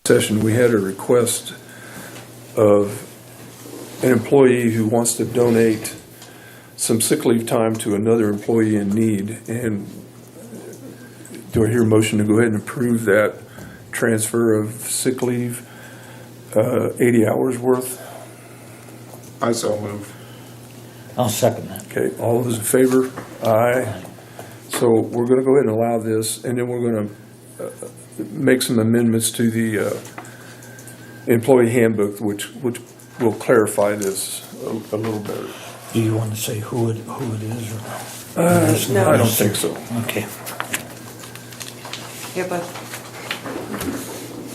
Session, we had a request of an employee who wants to donate some sick leave time to another employee in need. And do I hear a motion to go ahead and approve that transfer of sick leave, 80 hours worth? I so move. I'll second that. Okay, all those in favor? Aye. So we're going to go ahead and allow this, and then we're going to make some amendments to the employee handbook, which will clarify this a little better. Do you want to say who it is or No, I don't think so. Okay. Here, bud.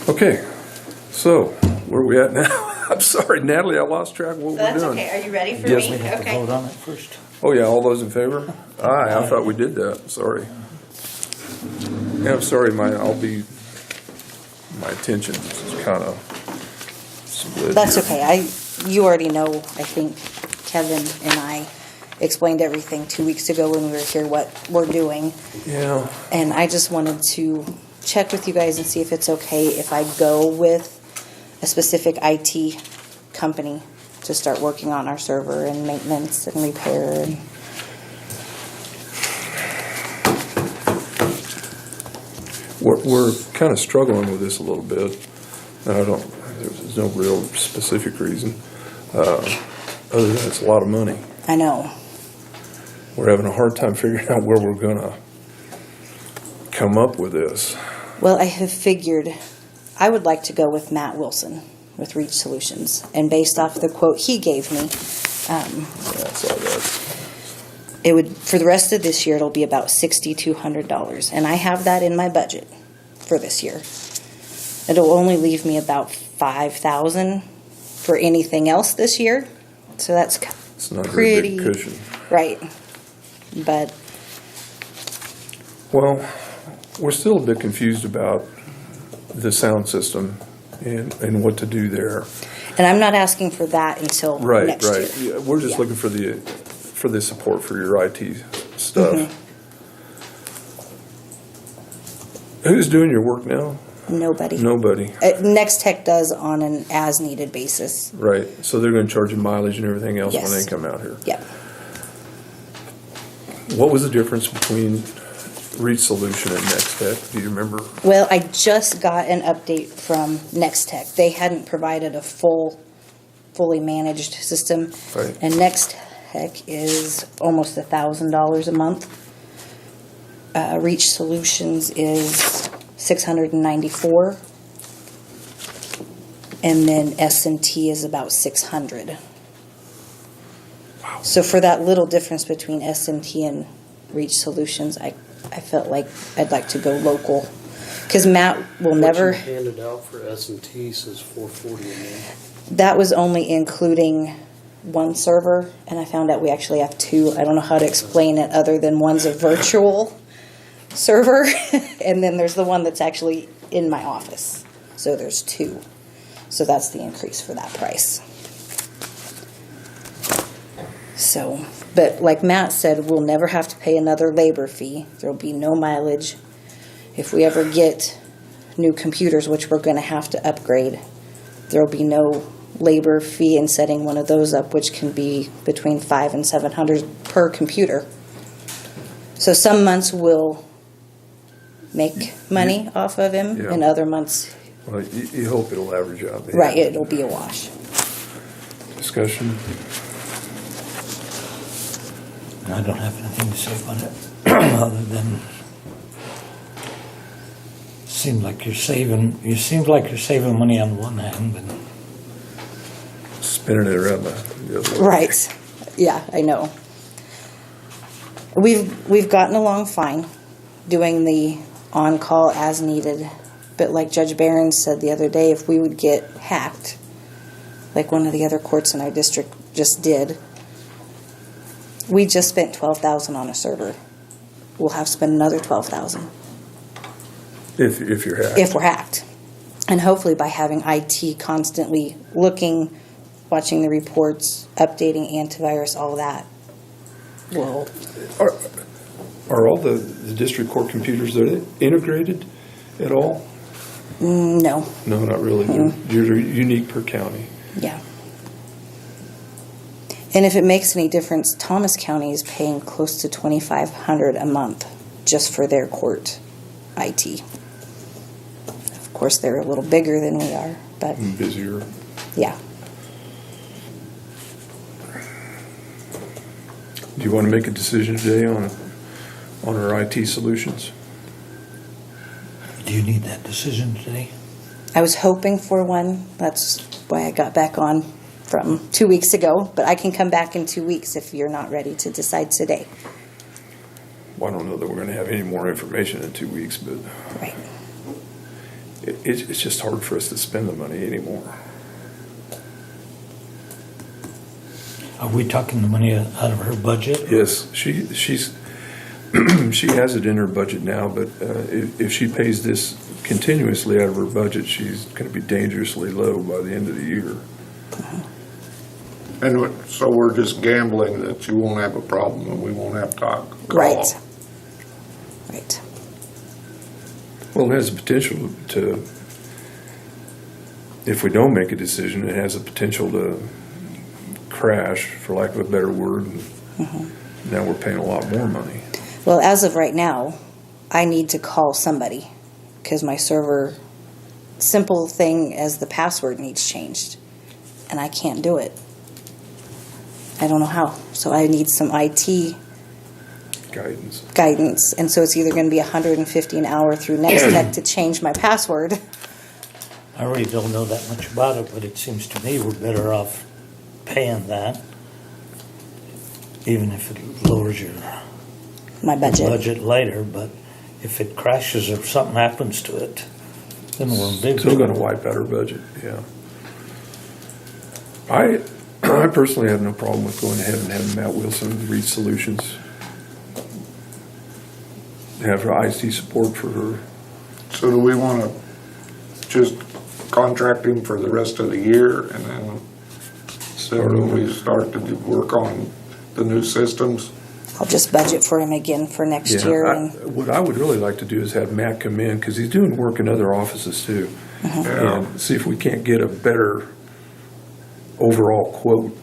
Okay, so where are we at now? I'm sorry, Natalie, I lost track of what we're That's doing. okay. Are you ready for Yes, me? We have to Okay. vote on it first. Oh, yeah, all those in favor? Aye, I thought we did that, sorry. Yeah, I'm sorry, my attention is kind of split. That's here. okay. You already know, I think Kevin and I explained everything 2 weeks ago when we were here, what we're doing. Yeah, And I just wanted to check with you guys and see if it's okay if I go with a specific IT company to start working on our server and maintenance and repair. And we're kind of struggling with this a little bit. And there's no real specific reason, other than it's a lot of money. I know. We're having a hard time figuring out where we're gonna come up with this. Well, I have figured I would like to go with Matt Wilson with Reach Solutions. And based off the quote he gave me, That's all that. it would, for the rest of this year, it'll be about $6,200. And I have that in my budget for this year. It'll only leave me about $5,000 for anything else this year. So that's It's not a very pretty big cushion. right. But Well, we're still a bit confused about the sound system and what to do there. and I'm not asking for that until Right, next right. year. Yeah, we're just Yeah. looking for the support for your IT stuff. Mm-hmm. Who's doing your work now? Nobody. Nobody. Next Tech does on an as-needed basis. Right. So they're going to charge you mileage and everything else when Yes. they come out here. Yep. What was the difference between Reach Solution and Next Tech? Do you remember? Well, I just got an update from Next Tech. They hadn't provided a fully managed system. Right. And Next Tech is almost $1,000 a month. Reach Solutions is $694. And then S&T is about $600. Wow. So for that little difference between S&T and Reach Solutions, I felt like I'd like to go local. Because Matt will never, What you handed out for S&T says $440 a month. that was only including one server, and I found out we actually have two. I don't know how to explain it other than one's a virtual server, and then there's the one that's actually in my office. So there's two. So that's the increase for that price. So, but like Matt said, we'll never have to pay another labor fee. There'll be no mileage. If we ever get new computers, which we're going to have to upgrade, there'll be no labor fee in setting one of those up, which can be between $500 and $700 per computer. So some months we'll make money off of him, Yeah. and other months, Well, you hope it'll average out. the right, end. it'll be a wash. Discussion? I don't have anything to say about it, other than seems like you're saving money on one hand, but Spinning it around the other way. Right. Yeah, I know. We've gotten along fine doing the on-call as needed. But like Judge Barron said the other day, if we would get hacked, like one of the other courts in our district just did, we just spent $12,000 on a server. We'll have to spend another $12,000 If you're hacked. if we're hacked. And hopefully by having IT constantly looking, watching the reports, updating antivirus, all that will. Are all the district court computers, are they integrated at all? No, No, not really. You're unique per county. yeah. And if it makes any difference, Thomas County is paying close to $2,500 a month just for their court IT. Of course, they're a little bigger than we are, but Busier. yeah. Do you want to make a decision today on our IT solutions? Do you need that decision today? I was hoping for one. That's why I got back on from 2 weeks ago, but I can come back in 2 weeks if you're not ready to decide today. Well, I don't know that we're going to have any more information in 2 weeks, but Right. it's just hard for us to spend the money anymore. Are we talking the money out of her budget? Yes, she's she has it in her budget now, but if she pays this continuously out of her budget, she's going to be dangerously low by the end of the year. And so we're just gambling that you won't have a problem and we won't have to call. Right. Right. Well, it has the potential to, if we don't make a decision, it has the potential to crash, for lack of a better word. Now we're paying a lot more money. Well, as of right now, I need to call somebody because my server, simple thing as the password needs changed, and I can't do it. I don't know how. So I need some IT Guidance. guidance, and so it's either going to be $150 an hour through Nextech to change my password. I really don't know that much about it, but it seems to me we're better off paying that, even if it lowers your My budget. later. But if it crashes or something happens to it, then we're in big Still going trouble. to wipe out our budget, yeah. I personally have no problem with going ahead and having Matt Wilson read solutions. Have her IT support for her. So do we want to just contract him for the rest of the year and then when we start to work on the new systems? I'll just budget for him again for next year. And What I would really like to do is have Matt come in, because he's doing work in other offices too. Yeah. And see if we can't get a better overall quote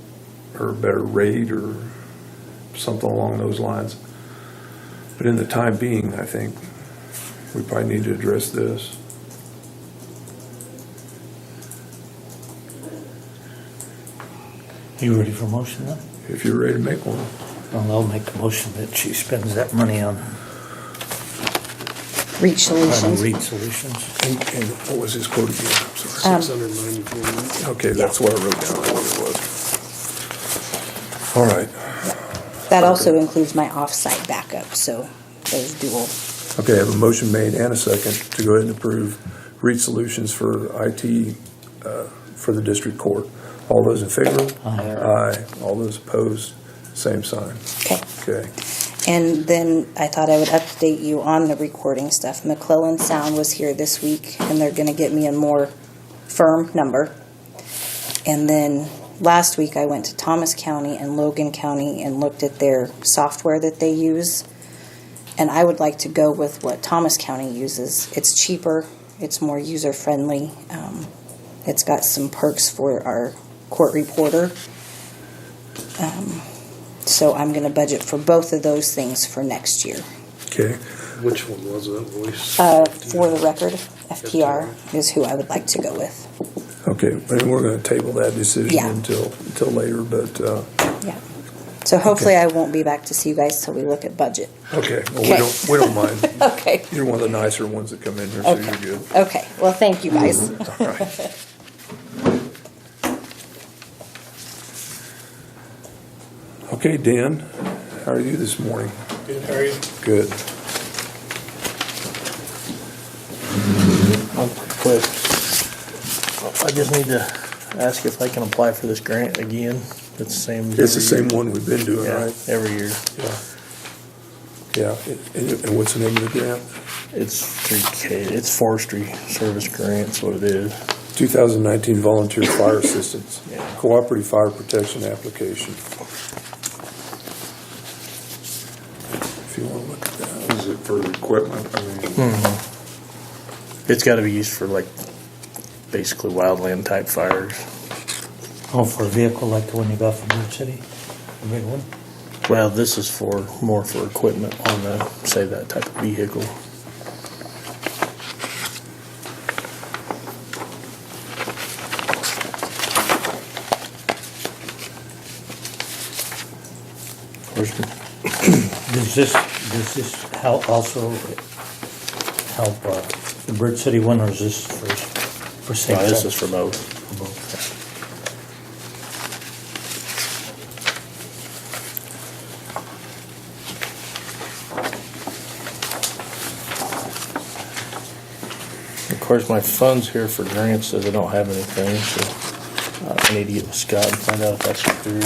or a better rate or something along those lines. But in the time being, I think we probably need to address this. You ready for motion then? If you're ready to make one. Well, I'll make a motion that she spends that money on Reach Solutions. Read Solutions. And what was his quote again? I'm sorry. 694. Okay, that's what I wrote down. I think it was. All right. That also includes my off-site backup, so there's dual. Okay, I have a motion made and a second to go ahead and approve Read Solutions for IT for the district court. All those in favor? Aye. Aye. All those opposed? Same sign. Okay. Okay. And then I thought I would update you on the recording stuff. McClellan Sound was here this week, and they're going to get me a more firm number. And then last week I went to Thomas County and Logan County and looked at their software that they use. And I would like to go with what Thomas County uses. It's cheaper. It's more user-friendly. It's got some perks for our court reporter. So I'm going to budget for both of those things for next year. Okay. Which one was it? Voice? For the record, FTR is who I would like to go with. Okay, and we're going to table that decision Yeah. until later, but, Yeah. So hopefully I won't be back to see you guys till we look at budget. okay, well, Okay. we don't mind. Okay. You're one of the nicer ones that come in here, so Okay. you're good. Okay. Well, thank you guys. All right. Okay, Dan, how are you this morning? Good, how are you? Good. I'll quick. I just need to ask if I can apply for this grant again. It's the same. It's the same one we've been doing, Yeah, right? every year. Yeah. Yeah, and what's the name of the grant? It's 3K. It's forestry service grant. That's what it is. 2019 Volunteer Fire Assistance, Yeah. Cooperative Fire Protection Application. If you want to look at that. Is it for equipment? I mean, It's gotta be used for like, basically wildland type fires. Oh, for a vehicle like the one you got from Bird City? The big one? Well, this is for, more for equipment on the, say, that type of vehicle. Of course, Does this help also help the Bird City one, or is this for safe? no, this sex? is for both. For both. Of course, my funds here for grants says I don't have anything, so I need to get with Scott and find out if that's true.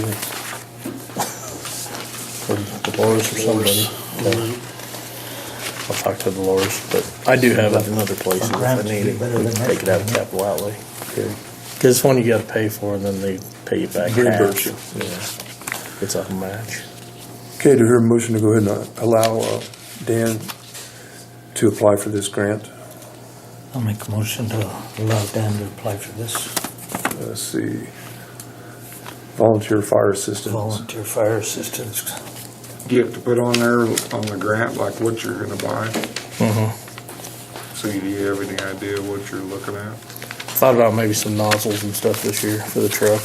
Or Dolores or somebody. Okay. I'll talk to Dolores, but I do have it in other places if I Grants would need be it. better We than can take it out of that. capital outlay. Because it's one you gotta pay for and then they pay you back half. Reimburse you. Yeah. It's a match. Okay, do I hear a motion to go ahead and allow Dan to apply for this grant? I'll make a motion to allow Dan to apply for this Let's see. Volunteer fire assistance. volunteer fire assistance. You have to put on there on the grant, like what you're gonna buy. So do you have any idea what you're looking at? Thought about maybe some nozzles and stuff this year for the truck.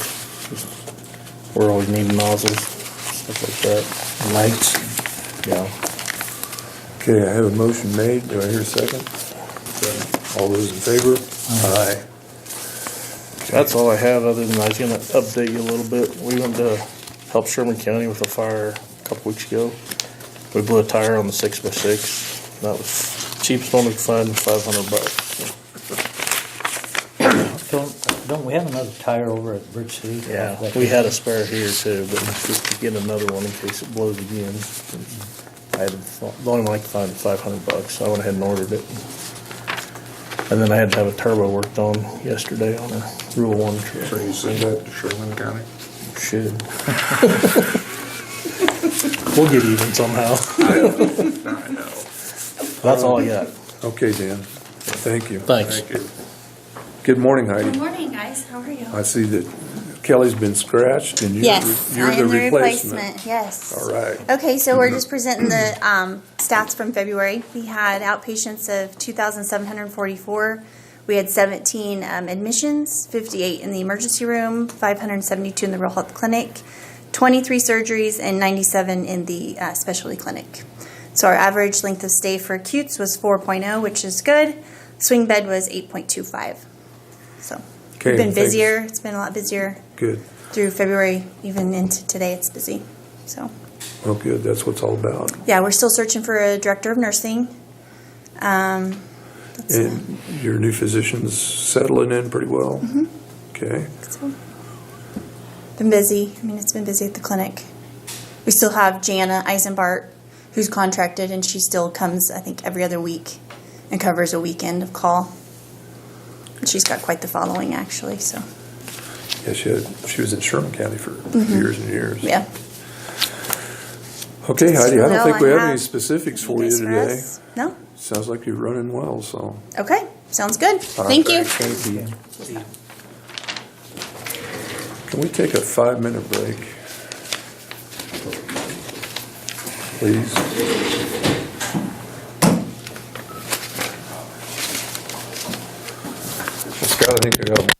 We're always needing nozzles, stuff like that. Lights. Yeah. Okay, I have a motion made. Do I hear a second? All those in favor? Aye. That's all I have, other than I was gonna update you a little bit. We went to help Sherman County with a fire a couple weeks ago. We blew a tire on the 6x6. That was cheapest one we could find, $500. Don't we have another tire over at Bird City? Yeah, we had a spare here too, but just to get another one in case it blows again. I had the only one I could find was $500, so I went ahead and ordered it. And then I had to have a turbo worked on yesterday on a Rule 1 So truck. you send that to Sherman County? Should. We'll get even somehow. I know. That's all I got. Okay, Dan. Thank you. Thanks. Thank you. Good morning, Heidi. Good morning, guys. How are you? I see that Kelly's been scratched and Yes, you're I the am the replacement. replacement. Yes. All right. Okay, so we're just presenting the stats from February. We had outpatients of 2,744. We had 17 admissions, 58 in the emergency room, 572 in the Real Health Clinic, 23 surgeries, and 97 in the specialty clinic. So our average length of stay for acutes was 4.0, which is good. Swing bed was 8.25. So Okay, we've been thanks. busier. It's been a lot busier Good. through February, even into today. It's busy. So Well, good. That's what it's all about. yeah, we're still searching for a director of nursing. And your new physician's settling in pretty well? Mm-hmm. Okay. So, been busy. I mean, it's been busy at the clinic. We still have Jana Eisenbart, who's contracted, and she still comes, I think, every other week and covers a weekend of call. And she's got quite the following, actually. So Yeah, she was in Sherman County for years and years. Mm-hmm. yeah. Okay, Heidi, I don't Well, think we I have have any specifics for you Guys for today. us? No. Sounds like you're running well, so. Okay. Sounds good. All right, Thank you. Thank you. Can we take a 5-minute break? Please. Scott, I think I got